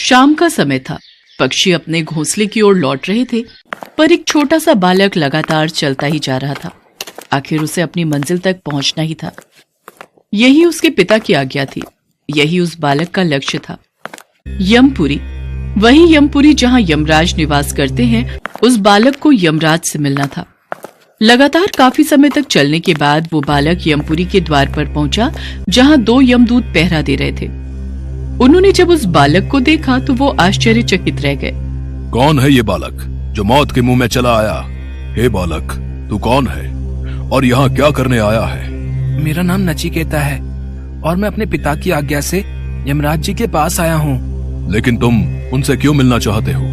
शाम का समय था। पक्षी अपने घोंसले की ओर लौट रहे थे, पर एक छोटा सा बालक लगातार चलता ही जा रहा था। आखिर उसे अपनी मंजिल तक पहुंचना ही था। यही उसके पिता की आज्ञा थी, यही उस बालक का लक्ष्य था। यमपुरी, वही यमपुरी जहां यमराज निवास करते हैं, उस बालक को यमराज से मिलना था। लगातार काफी समय तक चलने के बाद वो बालक यमपुरी के द्वार पर पहुंचा, जहां 2 यमदूत पहरा दे रहे थे। उन्होंने जब उस बालक को देखा तो वो आश्चर्यचकित रह गए। कौन है ये बालक जो मौत के मुंह में चला आया? हे बालक, तू कौन है और यहाँ क्या करने आया है? मेरा नाम नचिकेता है और मैं अपने पिता की आज्ञा से यमराज जी के पास आया हूँ। लेकिन तुम उनसे क्यों मिलना चाहते हो?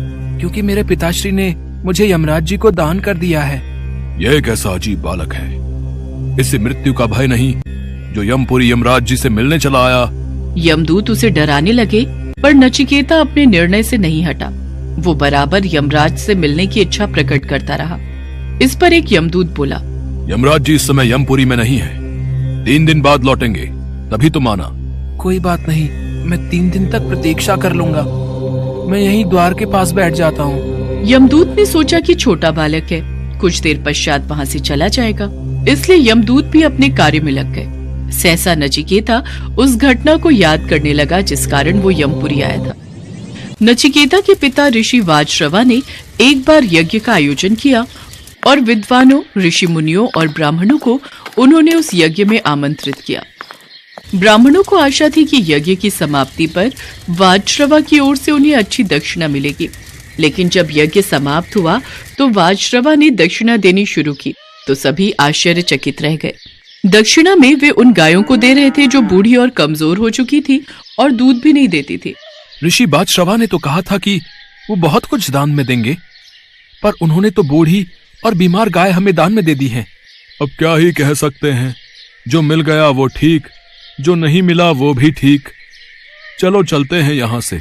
क्योंकि मेरे पिताश्री ने मुझे यमराज जी को दान कर दिया है। यह कैसा अजीब बालक है? इससे मृत्यु का भय नहीं जो यमपुरी यमराज जी से मिलने चला आया? यमदूत उसे डराने लगे, पर नचिकेता अपने निर्णय से नहीं हटा। वो बराबर यमराज से मिलने की इच्छा प्रकट करता रहा। इस पर एक यमदूत बोला, यमराज जी इस समय यमपुरी में नहीं है, 3 दिन बाद लौटेंगे, तभी तुम आना। कोई बात नहीं, मैं 3 दिन तक प्रतीक्षा कर लूंगा। मैं यहीं द्वार के पास बैठ जाता हूँ। यमदूत ने सोचा कि छोटा बालक है, कुछ देर पश्चात वहाँ से चला जाएगा, इसलिए यमदूत भी अपने कार्य में लग गए। सहसा नचिकेता उस घटना को याद करने लगा जिस कारण वो यमपुरी आया था। नचिकेता के पिता ऋषि वाजश्रवा ने एक बार यज्ञ का आयोजन किया और विद्वानों, ऋषि मुनियों और ब्राह्मणों को उन्होंने उस यज्ञ में आमंत्रित किया। ब्राह्मणों को आशा थी कि यज्ञ की समाप्ति पर वाजश्रवा की ओर से उन्हें अच्छी दक्षिणा मिलेगी, लेकिन जब यज्ञ समाप्त हुआ तो वाजश्रवा ने दक्षिणा देनी शुरू की तो सभी आश्चर्यचकित रह गए। दक्षिणा में वे उन गायों को दे रहे थे जो बूढ़ी और कमजोर हो चुकी थी और दूध भी नहीं देती थी। ऋषि वाजश्रवा ने तो कहा था कि वो बहुत कुछ दान में देंगे, पर उन्होंने तो बूढ़ी और बीमार गाय हमें दान में दे दी है। अब क्या ही कह सकते हैं, जो मिल गया वो ठीक, जो नहीं मिला वो भी ठीक। चलो चलते हैं यहाँ से।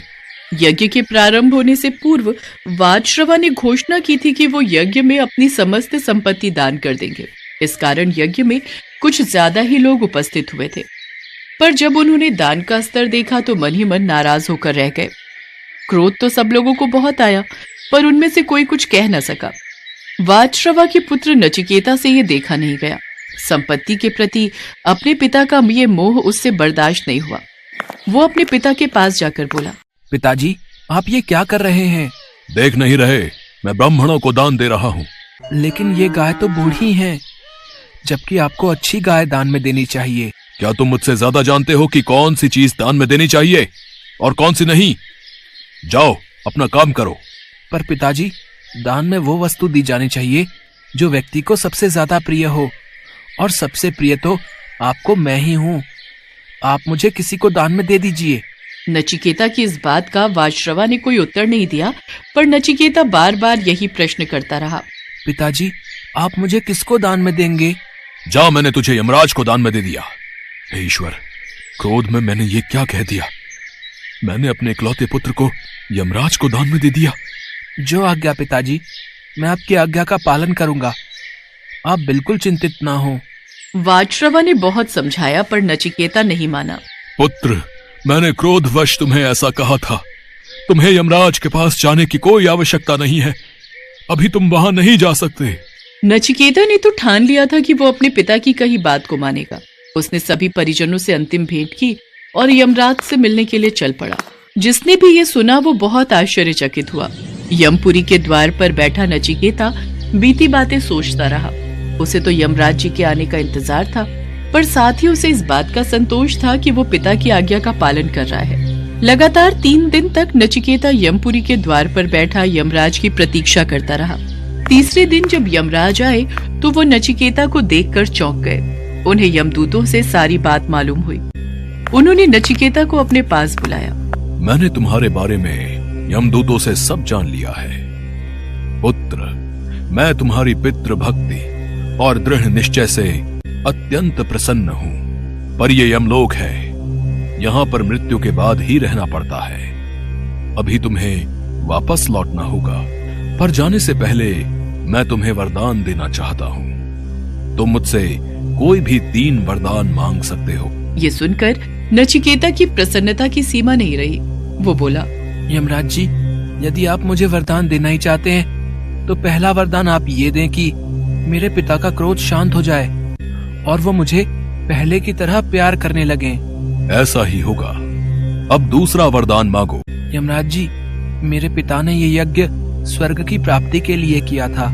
यज्ञ के प्रारंभ होने से पूर्व वाजश्रवा ने घोषणा की थी कि वो यज्ञ में अपनी समस्त संपत्ति दान कर देंगे। इस कारण यज्ञ में कुछ ज्यादा ही लोग उपस्थित हुए थे, पर जब उन्होंने दान का स्तर देखा तो मन ही मन नाराज होकर रह गए। क्रोध तो सब लोगों को बहुत आया, पर उनमें से कोई कुछ कह न सका। वाजश्रवा के पुत्र नचिकेता से ये देखा नहीं गया। संपत्ति के प्रति अपने पिता का ये मोह उससे बर्दाश्त नहीं हुआ। वो अपने पिता के पास जाकर बोला, पिताजी, आप ये क्या कर रहे हैं? देख नहीं रहे, मैं ब्राह्मणों को दान दे रहा हूँ। लेकिन ये गाय तो बूढ़ी है, जबकि आपको अच्छी गाय दान में देनी चाहिए। क्या तुम मुझसे ज्यादा जानते हो कि कौन सी चीज दान में देनी चाहिए और कौन सी नहीं? जाओ अपना काम करो। पर पिताजी, दान में वो वस्तु दी जानी चाहिए जो व्यक्ति को सबसे ज्यादा प्रिय हो, और सबसे प्रिय तो आपको मैं ही हूँ। आप मुझे किसी को दान में दे दीजिए। नचिकेता की इस बात का वाजश्रवा ने कोई उत्तर नहीं दिया, पर नचिकेता बार बार यही प्रश्न करता रहा। पिताजी, आप मुझे किसको दान में देंगे? जा, मैंने तुझे यमराज को दान में दे दिया। हे ईश्वर, क्रोध में मैंने ये क्या कह दिया? मैंने अपने इकलौते पुत्र को यमराज को दान में दे दिया। जो आज्ञा पिताजी, मैं आपकी आज्ञा का पालन करूंगा। आप बिल्कुल चिंतित ना हो। वाजश्रवा ने बहुत समझाया, पर नचिकेता नहीं माना। पुत्र, मैंने क्रोधवश तुम्हें ऐसा कहा था। तुम्हें यमराज के पास जाने की कोई आवश्यकता नहीं है। अभी तुम वहां नहीं जा सकते। नचिकेता ने तो ठान लिया था कि वो अपने पिता की कही बात को मानेगा। उसने सभी परिजनों से अंतिम भेंट की और यमराज से मिलने के लिए चल पड़ा। जिसने भी ये सुना वो बहुत आश्चर्यचकित हुआ। यमपुरी के द्वार पर बैठा नचिकेता बीती बातें सोचता रहा। उसे तो यमराज जी के आने का इंतजार था, पर साथ ही उसे इस बात का संतोष था कि वो पिता की आज्ञा का पालन कर रहा है। लगातार 3 दिन तक नचिकेता यमपुरी के द्वार पर बैठा यमराज की प्रतीक्षा करता रहा। तीसरे दिन जब यमराज आए तो वो नचिकेता को देखकर चौंक गए। उन्हें यमदूतों से सारी बात मालूम हुई। उन्होंने नचिकेता को अपने पास बुलाया। मैंने तुम्हारे बारे में यमदूतों से सब जान लिया है। पुत्र, मैं तुम्हारी पितृ भक्ति और दृढ़ निश्चय से अत्यंत प्रसन्न हूँ। पर ये यमलोक है, यहाँ पर मृत्यु के बाद ही रहना पड़ता है। अभी तुम्हें वापस लौटना होगा, पर जाने से पहले मैं तुम्हें वरदान देना चाहता हूँ। तुम मुझसे कोई भी 3 वरदान मांग सकते हो। ये सुनकर नचिकेता की प्रसन्नता की सीमा नहीं रही। वो बोला, यमराज जी, यदि आप मुझे वरदान देना ही चाहते हैं तो पहला वरदान आप ये दें कि मेरे पिता का क्रोध शांत हो जाए और वो मुझे पहले की तरह प्यार करने लगे। ऐसा ही होगा। अब दूसरा वरदान मांगो। यमराज जी, मेरे पिता ने ये यज्ञ स्वर्ग की प्राप्ति के लिए किया था।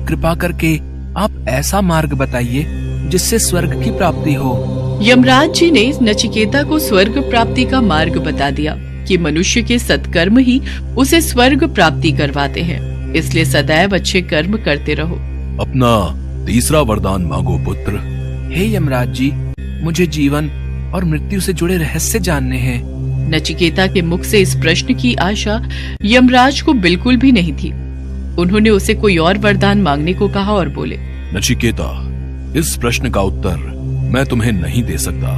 कृपा करके आप ऐसा मार्ग बताइए जिससे स्वर्ग की प्राप्ति हो। यमराज जी ने नचिकेता को स्वर्ग प्राप्ति का मार्ग बता दिया कि मनुष्य के सत्कर्म ही उसे स्वर्ग प्राप्ति करवाते हैं, इसलिए सदैव अच्छे कर्म करते रहो। अपना तीसरा वरदान मांगो पुत्र। हे यमराज जी, मुझे जीवन और मृत्यु से जुड़े रहस्य जानने हैं। नचिकेता के मुख से इस प्रश्न की आशा यमराज को बिल्कुल भी नहीं थी। उन्होंने उसे कोई और वरदान मांगने को कहा और बोले, नचिकेता, इस प्रश्न का उत्तर मैं तुम्हें नहीं दे सकता,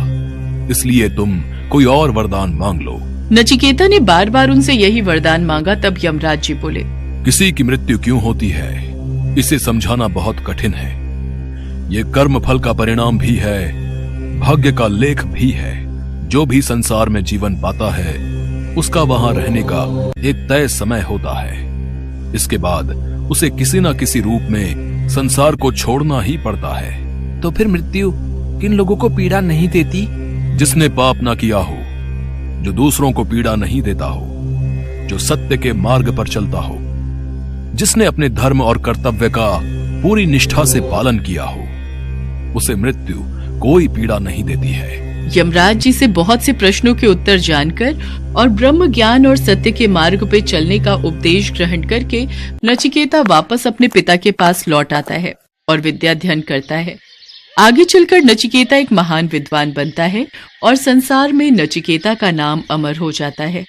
इसलिए तुम कोई और वरदान मांग लो। नचिकेता ने बार बार उनसे यही वरदान मांगा। तब यमराज जी बोले, किसी की मृत्यु क्यों होती है इसे समझाना बहुत कठिन है। ये कर्म फल का परिणाम भी है, भाग्य का लेख भी है। जो भी संसार में जीवन पाता है उसका वहां रहने का एक तय समय होता है। इसके बाद उसे किसी न किसी रूप में संसार को छोड़ना ही पड़ता है। तो फिर मृत्यु किन लोगों को पीड़ा नहीं देती? जिसने पाप ना किया हो, जो दूसरों को पीड़ा नहीं देता हो, जो सत्य के मार्ग पर चलता हो, जिसने अपने धर्म और कर्तव्य का पूरी निष्ठा से पालन किया हो, उसे मृत्यु कोई पीड़ा नहीं देती है। यमराज जी से बहुत से प्रश्नों के उत्तर जानकर और ब्रह्म ज्ञान और सत्य के मार्ग पे चलने का उपदेश ग्रहण करके नचिकेता वापस अपने पिता के पास लौट आता है और विद्या अध्ययन करता है। आगे चलकर नचिकेता एक महान विद्वान बनता है और संसार में नचिकेता का नाम अमर हो जाता है।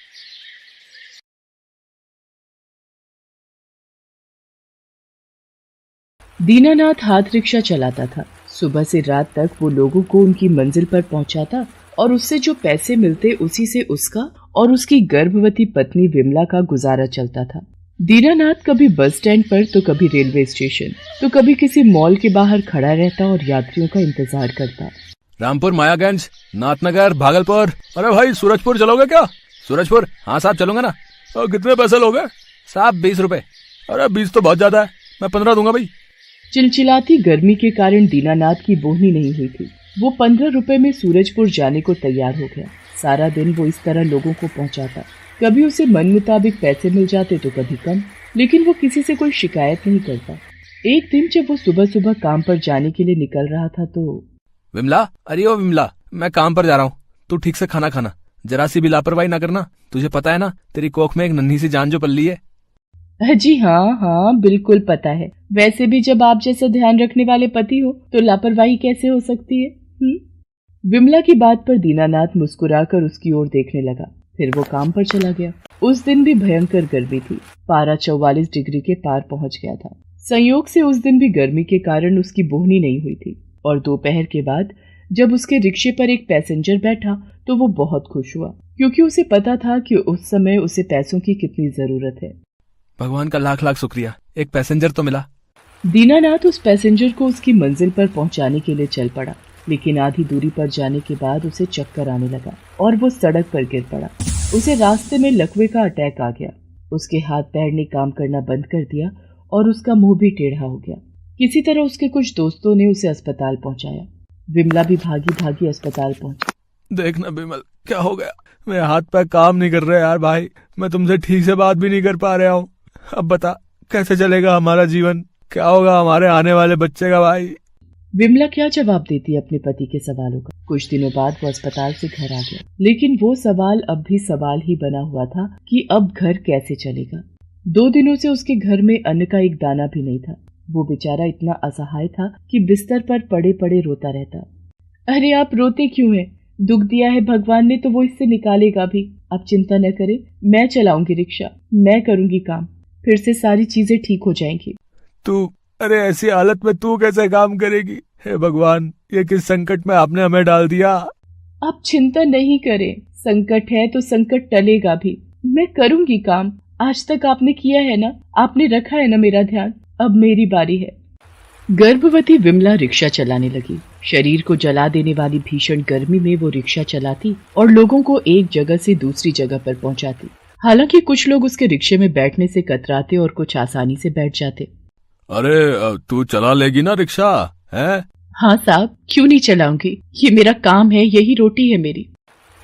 दीनानाथ हाथ रिक्शा चलाता था। सुबह से रात तक वो लोगों को उनकी मंजिल पर पहुंचाता और उससे जो पैसे मिलते उसी से उसका और उसकी गर्भवती पत्नी विमला का गुजारा चलता था। दीनानाथ कभी बस स्टैंड पर तो कभी रेलवे स्टेशन तो कभी किसी मॉल के बाहर खड़ा रहता और यात्रियों का इंतजार करता। रामपुर, मायागंज, नाथनगर, भागलपुर। अरे भाई, सूरजपुर चलोगे क्या? सूरजपुर? हाँ साहब, चलूंगा ना। कितने पैसे लोगे? साहब 20 रुपए। अरे 20 तो बहुत ज्यादा है, मैं 15 दूंगा भाई। चिलचिलाती गर्मी के कारण दीनानाथ की बोहनी नहीं हुई थी। वो 15 रुपए में सूरजपुर जाने को तैयार हो गया। सारा दिन वो इस तरह लोगों को पहुंचाता। कभी उसे मन मुताबिक पैसे मिल जाते तो कभी कम, लेकिन वो किसी से कोई शिकायत नहीं करता। एक दिन जब वो सुबह सुबह काम पर जाने के लिए निकल रहा था तो विमला, अरे ओ विमला, मैं काम पर जा रहा हूँ, तू ठीक से खाना खाना, जरा सी भी लापरवाही ना करना। तुझे पता है ना, तेरी कोख में एक नन्ही सी जान जो पल्ली है। जी हाँ, बिल्कुल पता है। वैसे भी जब आप जैसा ध्यान रखने वाले पति हो तो लापरवाही कैसे हो सकती है? विमला की बात पर दीनानाथ मुस्कुराकर उसकी ओर देखने लगा। फिर वो काम पर चला गया। उस दिन भी भयंकर गर्मी थी। पारा 44 डिग्री के पार पहुंच गया था। संयोग से उस दिन भी गर्मी के कारण उसकी बोहनी नहीं हुई थी और दोपहर के बाद जब उसके रिक्शे पर एक पैसेंजर बैठा तो वो बहुत खुश हुआ, क्योंकि उसे पता था कि उस समय उसे पैसों की कितनी जरूरत है। भगवान का लाख लाख शुक्रिया, एक पैसेंजर तो मिला। दीनानाथ उस पैसेंजर को उसकी मंजिल पर पहुंचाने के लिए चल पड़ा, लेकिन आधी दूरी पर जाने के बाद उसे चक्कर आने लगा और वो सड़क पर गिर पड़ा। उसे रास्ते में लकवे का अटैक आ गया। उसके हाथ पैर ने काम करना बंद कर दिया और उसका मुंह भी टेढ़ा हो गया। किसी तरह उसके कुछ दोस्तों ने उसे अस्पताल पहुंचाया। विमला भी भागी भागी अस्पताल पहुंची। देखना विमल, क्या हो गया? मेरे हाथ पैर काम नहीं कर रहे यार भाई, मैं तुमसे ठीक से बात भी नहीं कर पा रहा हूँ। अब बता, कैसे चलेगा हमारा जीवन? क्या होगा हमारे आने वाले बच्चे का भाई? विमला क्या जवाब देती है अपने पति के सवालों का। कुछ दिनों बाद वो अस्पताल से घर आ गया, लेकिन वो सवाल अब भी सवाल ही बना हुआ था कि अब घर कैसे चलेगा। 2 दिनों से उसके घर में अन्न का एक दाना भी नहीं था। वो बेचारा इतना असहाय था कि बिस्तर पर पड़े पड़े रोता रहता। अरे आप रोते क्यों हैं? दुख दिया है भगवान ने तो वो इससे निकालेगा भी। आप चिंता न करें, मैं चलाऊंगी रिक्शा, मैं करूंगी काम, फिर से सारी चीजें ठीक हो जाएंगी। तू, अरे ऐसी हालत में तू कैसे काम करेगी? हे भगवान, ये किस संकट में आपने हमें डाल दिया? आप चिंता नहीं करें, संकट है तो संकट टलेगा भी। मैं करूंगी काम। आज तक आपने किया है ना, आपने रखा है ना मेरा ध्यान, अब मेरी बारी है। गर्भवती विमला रिक्शा चलाने लगी। शरीर को जला देने वाली भीषण गर्मी में वो रिक्शा चलाती और लोगों को एक जगह से दूसरी जगह पर पहुंचाती। हालांकि कुछ लोग उसके रिक्शे में बैठने से कतराते और कुछ आसानी से बैठ जाते। अरे तू चला लेगी ना रिक्शा है? हाँ साहब, क्यों नहीं चलाऊंगी, ये मेरा काम है, यही रोटी है मेरी।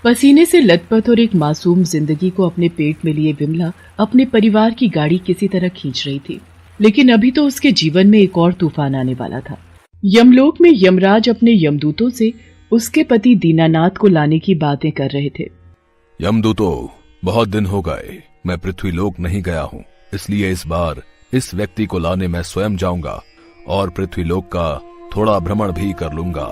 पसीने से लथपथ और एक मासूम जिंदगी को अपने पेट में लिए विमला अपने परिवार की गाड़ी किसी तरह खींच रही थी। लेकिन अभी तो उसके जीवन में एक और तूफान आने वाला था। यमलोक में यमराज अपने यमदूतों से उसके पति दीनानाथ को लाने की बातें कर रहे थे। यमदूतों, बहुत दिन हो गए मैं पृथ्वीलोक नहीं गया हूँ, इसलिए इस बार इस व्यक्ति को लाने मैं स्वयं जाऊंगा और पृथ्वीलोक का थोड़ा भ्रमण भी कर लूंगा।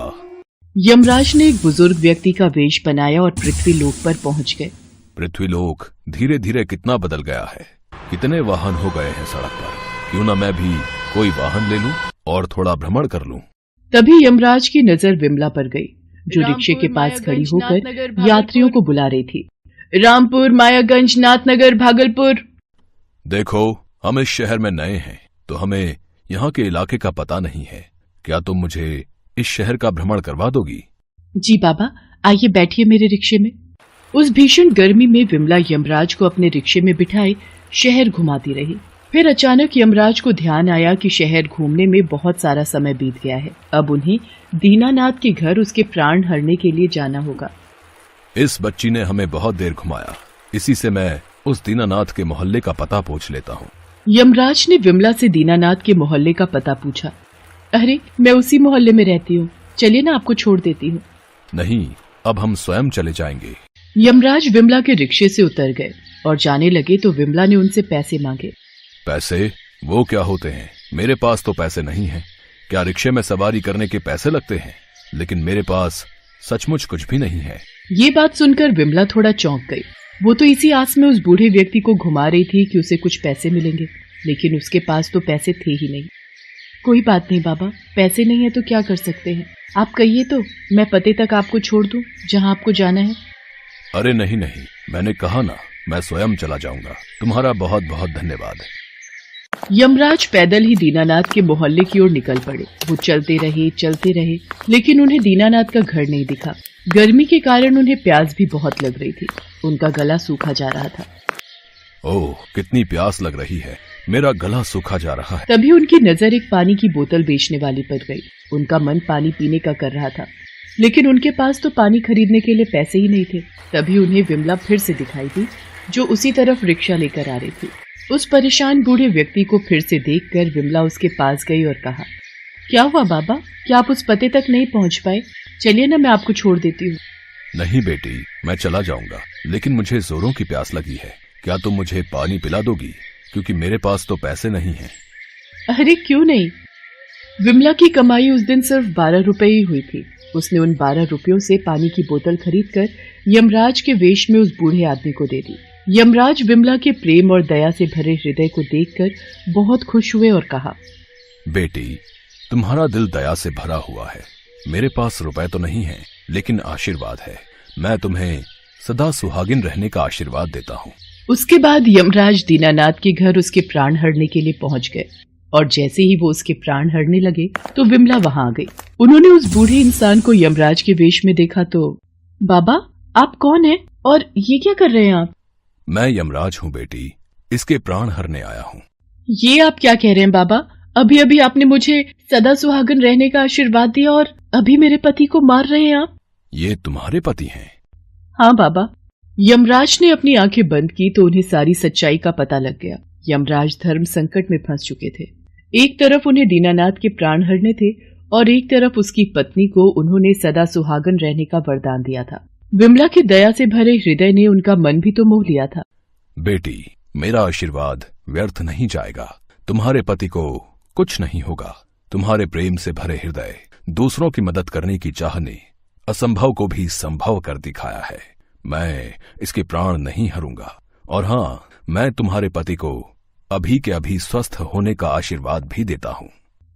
यमराज ने एक बुजुर्ग व्यक्ति का वेश बनाया और पृथ्वीलोक पर पहुंच गए। पृथ्वीलोक धीरे धीरे कितना बदल गया है, कितने वाहन हो गए हैं सड़क पर। क्यों ना मैं भी कोई वाहन ले लूं और थोड़ा भ्रमण कर लूं। तभी यमराज की नजर विमला पर गई, जो रिक्शे के पास खड़ी होकर यात्रियों को बुला रही थी। रामपुर, मायागंज, नाथनगर, भागलपुर। देखो, हम इस शहर में नए हैं तो हमें यहाँ के इलाके का पता नहीं है। क्या तुम मुझे इस शहर का भ्रमण करवा दोगी? जी बाबा, आइए बैठिए मेरे रिक्शे में। उस भीषण गर्मी में विमला यमराज को अपने रिक्शे में बिठाए शहर घुमाती रही। फिर अचानक यमराज को ध्यान आया कि शहर घूमने में बहुत सारा समय बीत गया है। अब उन्हें दीनानाथ के घर उसके प्राण हरने के लिए जाना होगा। इस बच्ची ने हमें बहुत देर घुमाया, इसी से मैं उस दीनानाथ के मोहल्ले का पता पूछ लेता हूँ। यमराज ने विमला से दीनानाथ के मोहल्ले का पता पूछा। अरे, मैं उसी मोहल्ले में रहती हूँ, चलिए ना आपको छोड़ देती हूँ। नहीं, अब हम स्वयं चले जाएंगे। यमराज विमला के रिक्शे से उतर गए और जाने लगे तो विमला ने उनसे पैसे मांगे। पैसे? वो क्या होते हैं? मेरे पास तो पैसे नहीं हैं। क्या रिक्शे में सवारी करने के पैसे लगते हैं? लेकिन मेरे पास सचमुच कुछ भी नहीं है। ये बात सुनकर विमला थोड़ा चौंक गई। वो तो इसी आस में उस बूढ़े व्यक्ति को घुमा रही थी कि उसे कुछ पैसे मिलेंगे, लेकिन उसके पास तो पैसे थे ही नहीं। कोई बात नहीं बाबा, पैसे नहीं है तो क्या कर सकते हैं, आप कहिए तो मैं पते तक आपको छोड़ दूं जहां आपको जाना है। अरे नहीं नहीं, मैंने कहा ना, मैं स्वयं चला जाऊंगा। तुम्हारा बहुत बहुत धन्यवाद। यमराज पैदल ही दीनानाथ के मोहल्ले की ओर निकल पड़े। वो चलते रहे, लेकिन उन्हें दीनानाथ का घर नहीं दिखा। गर्मी के कारण उन्हें प्यास भी बहुत लग रही थी। उनका गला सूखा जा रहा था। ओह, कितनी प्यास लग रही है, मेरा गला सूखा जा रहा है। तभी उनकी नजर एक पानी की बोतल बेचने वाली पर गई। उनका मन पानी पीने का कर रहा था, लेकिन उनके पास तो पानी खरीदने के लिए पैसे ही नहीं थे। तभी उन्हें विमला फिर से दिखाई दी, जो उसी तरफ रिक्शा लेकर आ रही थी। उस परेशान बूढ़े व्यक्ति को फिर से देखकर विमला उसके पास गई और कहा, क्या हुआ बाबा, क्या आप उस पते तक नहीं पहुंच पाए? चलिए ना, मैं आपको छोड़ देती हूँ। नहीं बेटी, मैं चला जाऊंगा, लेकिन मुझे जोरों की प्यास लगी है। क्या तुम मुझे पानी पिला दोगी? क्योंकि मेरे पास तो पैसे नहीं हैं। अरे क्यों नहीं। विमला की कमाई उस दिन सिर्फ 12 रुपए ही हुई थी। उसने उन 12 रुपयों से पानी की बोतल खरीदकर यमराज के वेश में उस बूढ़े आदमी को दे दी। यमराज विमला के प्रेम और दया से भरे हृदय को देखकर बहुत खुश हुए और कहा, बेटी, तुम्हारा दिल दया से भरा हुआ है। मेरे पास रुपए तो नहीं है, लेकिन आशीर्वाद है। मैं तुम्हें सदा सुहागिन रहने का आशीर्वाद देता हूँ। उसके बाद यमराज दीनानाथ के घर उसके प्राण हरने के लिए पहुंच गए, और जैसे ही वो उसके प्राण हरने लगे तो विमला वहां आ गई। उन्होंने उस बूढ़े इंसान को यमराज के वेश में देखा तो, बाबा आप कौन हैं और ये क्या कर रहे हैं आप? मैं यमराज हूँ बेटी, इसके प्राण हरने आया हूँ। ये आप क्या कह रहे हैं बाबा? अभी अभी आपने मुझे सदा सुहागन रहने का आशीर्वाद दिया और अभी मेरे पति को मार रहे हैं आप? ये तुम्हारे पति हैं? हाँ बाबा। यमराज ने अपनी आंखें बंद की तो उन्हें सारी सच्चाई का पता लग गया। यमराज धर्म संकट में फंस चुके थे। एक तरफ उन्हें दीनानाथ के प्राण हरने थे और एक तरफ उसकी पत्नी को उन्होंने सदा सुहागन रहने का वरदान दिया था। विमला की दया से भरे हृदय ने उनका मन भी तो मोह लिया था। बेटी, मेरा आशीर्वाद व्यर्थ नहीं जाएगा। तुम्हारे पति को कुछ नहीं होगा। तुम्हारे प्रेम से भरे हृदय, दूसरों की मदद करने की चाह ने असंभव को भी संभव कर दिखाया है। मैं इसके प्राण नहीं हरूंगा, और हाँ, मैं तुम्हारे पति को अभी के अभी स्वस्थ होने का आशीर्वाद भी देता हूँ।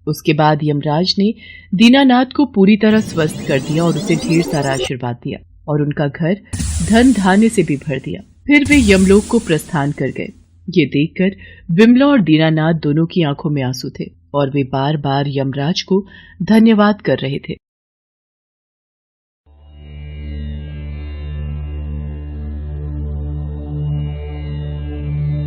उसके बाद यमराज ने दीनानाथ को पूरी तरह स्वस्थ कर दिया और उसे ढेर सारा आशीर्वाद दिया और उनका घर धन धान्य से भी भर दिया। फिर वे यमलोक को प्रस्थान कर गए। ये देखकर विमला और दीनानाथ दोनों की आंखों में आंसू थे और वे बार बार यमराज को धन्यवाद कर रहे थे।